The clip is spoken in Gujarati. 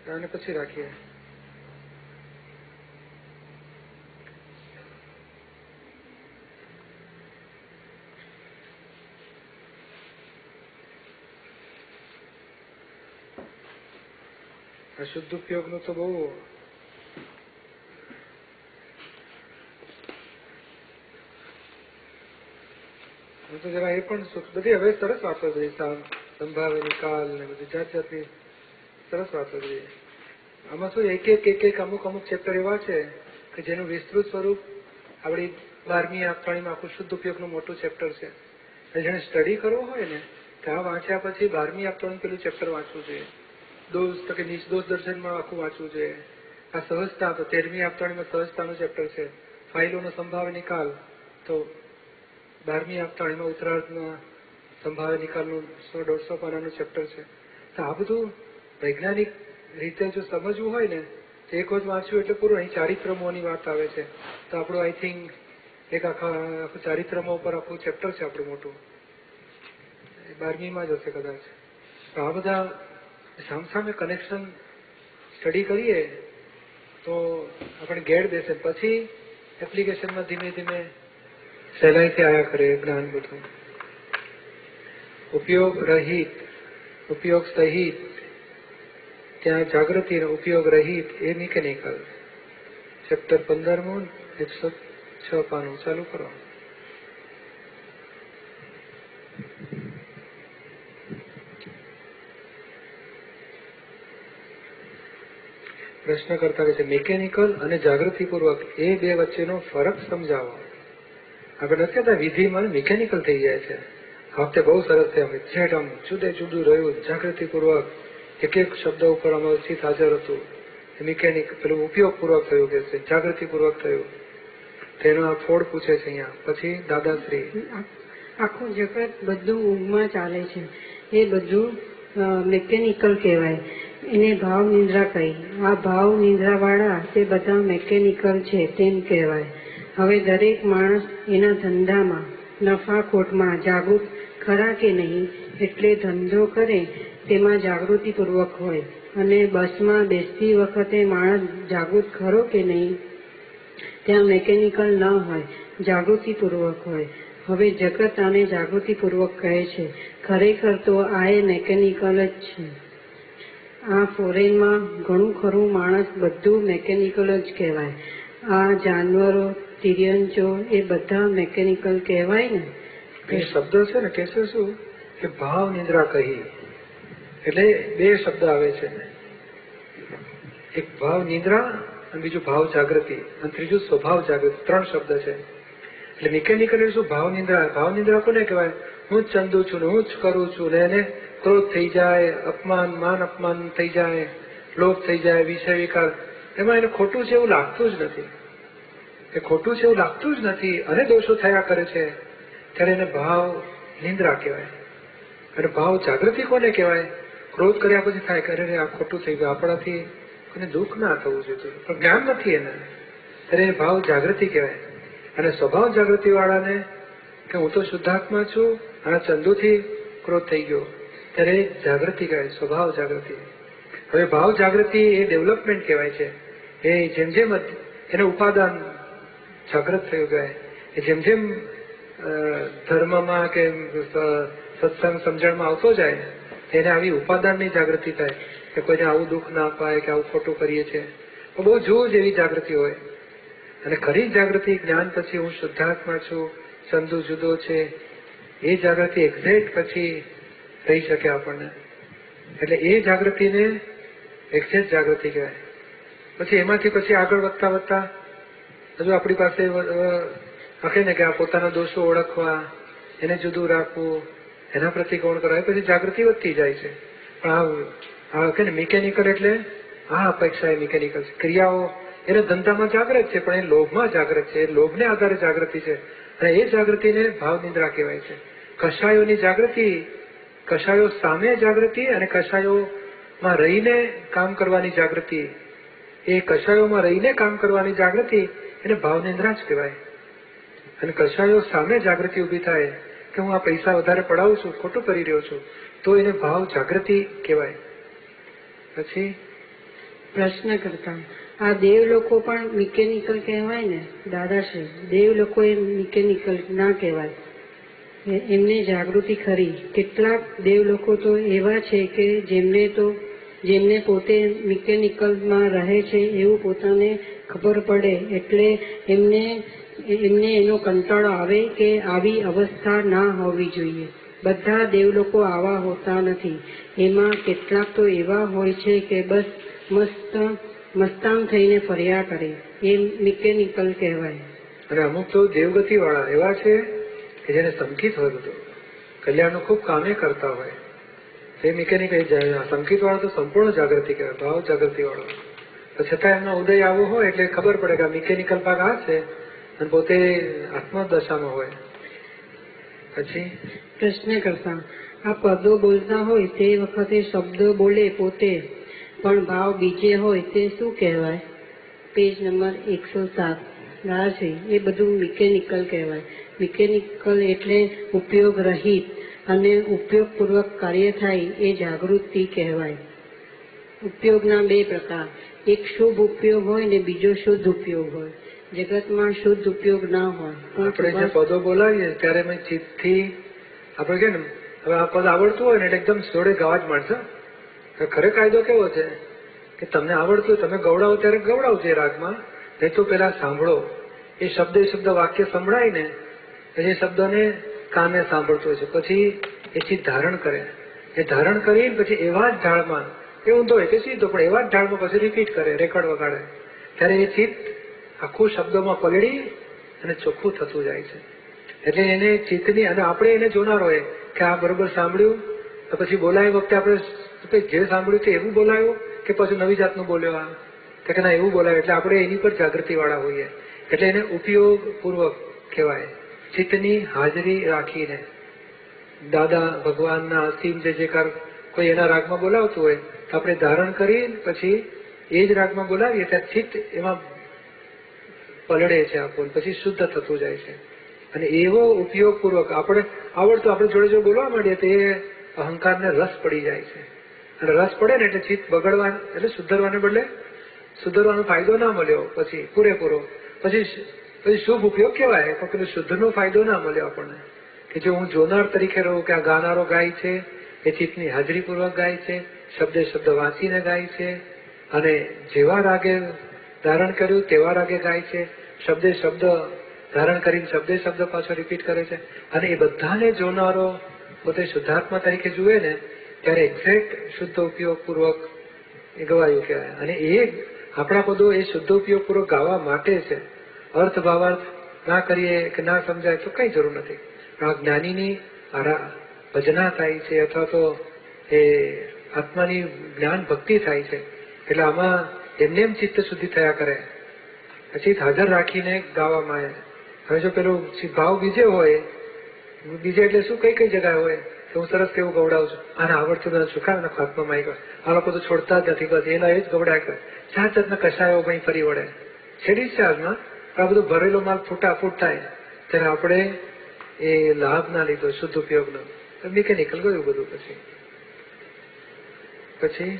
આને પછી રાખીએ. આ શુદ્ધ ઉપયોગનું તો બહુ તો જરા એ પણ બધી હવે સરસ વાતો કરી, સંભાવે નિકાલ ને બધી જાત જાતની સરસ વાતો કરી. આમાં શું એક અમુક ચેપ્ટર એવા છે કે જેનું વિસ્તૃત સ્વરૂપ આપણી 12મી આપતાણીમાં આખું શુદ્ધ ઉપયોગનું મોટું ચેપ્ટર છે. જેને સ્ટડી કરવો હોય ને તો આ વાંચ્યા પછી 12મી આપતાણી પેલું ચેપ્ટર વાંચવું જોઈએ. દોષ તો કે નિષ્દોષ દર્શનમાં આખું વાંચવું જોઈએ. આ સહજતા તો 13મી આપતાણીમાં સહજતાનું ચેપ્ટર છે. ફાઇલોનો સંભાવે નિકાલ તો 12મી આપતાણીમાં ઉત્તરાર્ધમાં સંભાવે નિકાલનું 100-150 પાનાનું ચેપ્ટર છે. તો આ બધું વૈજ્ઞાનિક રીતે જો સમજવું હોય ને તો એક વખત વાંચ્યું એટલે પૂરું. અહીં ચારિત્રમોની વાત આવે છે તો આપણું આઈ થિંક એક આખું ચારિત્રમો ઉપર આખું ચેપ્ટર છે આપણું મોટું, 12મીમાં જ હશે કદાચ. તો આ બધા સામસામે કનેક્શન સ્ટડી કરીએ તો આપણે ગેડ દેશે. પછી એપ્લિકેશનમાં ધીમે ધીમે સહેલાઈથી આવ્યા કરે જ્ઞાન બધું. ઉપયોગ રહિત, ઉપયોગ સહિત, ત્યાં જાગૃતિ, ઉપયોગ રહિત એ મિકેનિકલ. ચેપ્ટર 15મું 106 પાનું. ચાલુ કરો. પ્રશ્ન કરતા રહે છે મિકેનિકલ અને જાગૃતિપૂર્વક એ બે વચ્ચેનો ફરક સમજાવો. આપણે નથી કહેતા વિધિમાં મિકેનિકલ થઈ જાય છે. આ વખતે બહુ સરસ છે. એક્ઝેક્ટ આમ જુદે જુદું રહ્યું. જાગૃતિપૂર્વક એક શબ્દ ઉપર અમારું ચિત્ત હાજર હતું. મિકેનિક પેલું ઉપયોગપૂર્વક થયું કે છે, જાગૃતિપૂર્વક થયું. તેનો આ ફોડ પૂછે છે અહીંયા. પછી દાદાશ્રી આખું જગત બધું ઊંઘમાં ચાલે છે એ બધું મિકેનિકલ કહેવાય. એને ભાવ નિદ્રા કહી. આ ભાવ નિદ્રા વાળા તે બધા મિકેનિકલ છે તેમ કહેવાય. હવે દરેક માણસ એના ધંધામાં નફા ખોટમાં જાગૃત ખરા કે નહીં, એટલે ધંધો કરે તેમાં જાગૃતિપૂર્વક હોય અને બસમાં બેસતી વખતે માણસ જાગૃત ખરો કે નહીં, ત્યાં મિકેનિકલ ન હોય, જાગૃતિપૂર્વક હોય. હવે જગત આને જાગૃતિપૂર્વક કહે છે. ખરેખર તો આ એ મિકેનિકલ જ છે. આ ફોરેનમાં ઘણું ખરું માણસ બધું મિકેનિકલ જ કહેવાય. આ જાનવરો, તિર્યંચો એ બધા મિકેનિકલ કહેવાય ને. એ શબ્દ છે ને કે છે શું કે ભાવ નિદ્રા કહી, એટલે બે શબ્દ આવે છે. એક ભાવ નિદ્રા અને બીજું ભાવ જાગૃતિ અને ત્રીજું સ્વભાવ જાગૃતિ. 3 શબ્દ છે. એટલે મિકેનિકલ એટલે શું? ભાવ નિદ્રા. ભાવ નિદ્રા કોને કહેવાય? હું જ ચંદુ છું ને હું જ કરું છું ને એને ક્રોધ થઈ જાય, અપમાન માન અપમાન થઈ જાય, લોભ થઈ જાય, વિષય વિકાર. એમાં એને ખોટું છે એવું લાગતું જ નથી. એ ખોટું છે એવું લાગતું જ નથી અને દોષો થયા કરે છે, ત્યારે એને ભાવ નિદ્રા કહેવાય. અને ભાવ જાગૃતિ કોને કહેવાય? ક્રોધ કર્યા પછી થાય કે અરે આ ખોટું થઈ ગયું, આપણાથી એને દુઃખ ના થવું જોઈએ, પણ જ્ઞાન નથી એને, ત્યારે એ ભાવ જાગૃતિ કહેવાય. અને સ્વભાવ જાગૃતિ વાળાને કે હું તો શુદ્ધાત્મા છું અને ચંદુથી ક્રોધ થઈ ગયો, ત્યારે જાગૃતિ કહેવાય, સ્વભાવ જાગૃતિ. હવે ભાવ જાગૃતિ એ ડેવલપમેન્ટ કહેવાય છે. એ જેમ જેમ એને ઉપાદાન જાગૃત થયું કહેવાય. એ જેમ જેમ ધર્મમાં કે સત્સંગ સમજણમાં આવતો જાય તેને આવી ઉપાદાનની જાગૃતિ થાય કે કોઈને આવું દુઃખ ના અપાય કે આવું ખોટું કરીએ છીએ. બહુ જુઓ જેવી જાગૃતિ હોય. અને ખરી જાગૃતિ જ્ઞાન પછી હું શુદ્ધાત્મા છું, ચંદુ જુદો છે, એ જાગૃતિ એક્ઝેક્ટ પછી થઈ શકે આપણને. એટલે એ જાગૃતિને એક્ઝેક્ટ જાગૃતિ કહેવાય. પછી એમાંથી પછી આગળ વધતા વધતા હજુ આપણી પાસે આખે ને કે આ પોતાના દોષો ઓળખવા, એને જુદું રાખવું, એના પ્રતિકોણ કરવા, પછી જાગૃતિ વધતી જાય છે. પણ આ કે ને મિકેનિકલ એટલે આ અપેક્ષા એ મિકેનિકલ છે. ક્રિયાઓ એને ધંધામાં જાગૃત છે પણ એ લોભમાં જાગૃત છે, એ લોભને આધારે જાગૃતિ છે અને એ જાગૃતિને ભાવ નિદ્રા કહેવાય છે. કષાયોની જાગૃતિ, કષાયો સામે જાગૃતિ અને કષાયોમાં રહીને કામ કરવાની જાગૃતિ, એ કષાયોમાં રહીને કામ કરવાની જાગૃતિ એને ભાવ નિદ્રા જ કહેવાય. અને કષાયો સામે જાગૃતિ ઉભી થાય કે હું આ પૈસા વધારે પડાવું છું, ખોટું કરી રહ્યો છું, તો એને ભાવ જાગૃતિ કહેવાય. પછી પ્રશ્ન કરતા આ દેવ લોકો પણ મિકેનિકલ કહેવાય ને દાદાશ્રી? દેવ લોકો એ મિકેનિકલ ના કહેવાય, એમને જાગૃતિ ખરી. કેટલાક દેવ લોકો તો એવા છે કે જેમને પોતે મિકેનિકલમાં રહે છે એવું પોતાને ખબર પડે એટલે એમને એનો કંટાળો આવે કે આવી અવસ્થા ના હોવી જોઈએ. બધા દેવ લોકો આવા હોતા નથી. એમાં કેટલાક તો એવા હોય છે કે બસ મસ્તાન થઈને ફર્યા કરે, એ મિકેનિકલ કહેવાય. અને અમુક તો દેવગતિ વાળા એવા છે કે જેને સંકિત હોય, બધું કલ્યાણનું ખૂબ કામે કરતા હોય, એ મિકેનિકલ. સંકિત વાળો તો સંપૂર્ણ જાગૃતિ કહેવાય, ભાવ જાગૃતિ વાળો. તો છતાં એમનો ઉદય આવો હોય એટલે ખબર પડે કે આ મિકેનિકલ ભાગ આ છે અને પોતે આત્મદશામાં હોય. પછી પ્રશ્ન કરતા આ પદો બોલતા હોય તે વખતે શબ્દ બોલે પોતે પણ ભાવ બીજે હોય તે શું કહેવાય? Page number 107. રાશિ એ બધું મિકેનિકલ કહેવાય. મિકેનિકલ એટલે ઉપયોગ રહિત અને ઉપયોગપૂર્વક કાર્ય થાય એ જાગૃતિ કહેવાય. ઉપયોગના બે પ્રકાર, એક શુભ ઉપયોગ હોય ને બીજો શુદ્ધ ઉપયોગ હોય. જગતમાં શુદ્ધ ઉપયોગ ના હોય. આપણે જે પદો બોલાવીએ ત્યારે મેં ચિત્તથી આપણે કે ને હવે આ પદ આવડતું હોય ને એટલે એકદમ જોડે ગાવા જ માંડશે. ખરે કાયદો કેવો છે કે તમને આવડતું હોય તમે ગવડાવો ત્યારે ગવડાવજો એ રાગમાં, નહીં તો પેલા સાંભળો. એ શબ્દ વાક્ય સંભળાય ને એ શબ્દને કાને સાંભળતો હોય છે, પછી એ ચિત્ત ધારણ કરે. એ ધારણ કરીને પછી એવા જ ઢાળમાં, એ ઊંધો હોય કે સીધો, પણ એવા જ ઢાળમાં પછી રિપીટ કરે, રેકોર્ડ વગાડે, ત્યારે એ ચિત્ત આખું શબ્દોમાં પલળી અને ચોખ્ખું થતું જાય છે. એટલે એને ચિત્તની, અને આપણે એને જોનાર હોય કે આ બરોબર સાંભળ્યું, તો પછી બોલાય વખતે આપણે જે સાંભળ્યું તે એવું બોલાયું કે પછી નવી જાતનું બોલ્યો આ, કે ના એવું બોલાયું, એટલે આપણે એની પર જાગૃતિ વાળા હોઈએ. એટલે એને ઉપયોગ પૂર્વક કહેવાય, ચિત્તની હાજરી રાખીને. દાદા ભગવાનના અસીમ જે કોઈ એના રાગમાં બોલાવતું હોય તો આપણે ધારણ કરી પછી એ જ રાગમાં બોલાવીએ ત્યારે ચિત્ત એમાં પલળે છે આપણને, પછી શુદ્ધ થતું જાય છે. અને એવો ઉપયોગપૂર્વક આપણે આવડતું આપણે જોડે જોડે બોલવા માંડીએ તો એ અહંકારને રસ પડી જાય છે. અને રસ પડે ને એટલે ચિત્ત બગડવા, એટલે સુધરવાને બદલે સુધરવાનો ફાયદો ના મળ્યો પછી પૂરેપૂરો, પછી શુભ ઉપયોગ કહેવાય, પણ પેલો શુદ્ધનો ફાયદો ના મળ્યો આપણને. કે જો હું જોનાર તરીકે રહું કે આ ગાનારો ગાય છે એ ચિત્તની હાજરીપૂર્વક ગાય છે, શબ્દ વાંચીને ગાય છે, અને જેવા રાગે ધારણ કર્યું તેવા રાગે ગાય છે, શબ્દ ધારણ કરીને શબ્દ પાછો રિપીટ કરે છે. અને એ બધાને જોનારો પોતે શુદ્ધાત્મા તરીકે જુએ ને ત્યારે એક્ઝેક્ટ શુદ્ધ ઉપયોગપૂર્વક એ ગવાયું કહેવાય. અને એ આપણા પદો એ શુદ્ધ ઉપયોગપૂર્વક ગાવા માટે છે. અર્થ ભાવાર્થ ના કરીએ કે ના સમજાય તો કઈ જરૂર નથી. આ જ્ઞાનીની ભજના થાય છે અથવા તો એ આત્માની જ્ઞાન ભક્તિ થાય છે. એટલે આમાં એમને એમ ચિત્ત શુદ્ધિ થયા કરે, ચિત્ત હાજર રાખીને ગાવામાં આવે. હવે જો પેલું ભાવ બીજે હોય, બીજે એટલે શું કઈ કઈ જગ્યાએ હોય કે હું સરસ કેવું ગવડાવું છું, આને આવડતું નથી, શું કામ નાખો હાથમાં માઈ ગયો, આ લોકો તો છોડતા જ નથી, બસ એના એ જ ગવડાય કરે, જાત જાતના કશાયો ભાઈ ફરી વળે. છેડી છે હાલમાં આ બધું ભરેલો માલ ફૂટાફૂટ થાય ત્યારે આપણે એ લાભ ના લીધો શુદ્ધ ઉપયોગનો, મિકેનિકલ ગયું બધું. પછી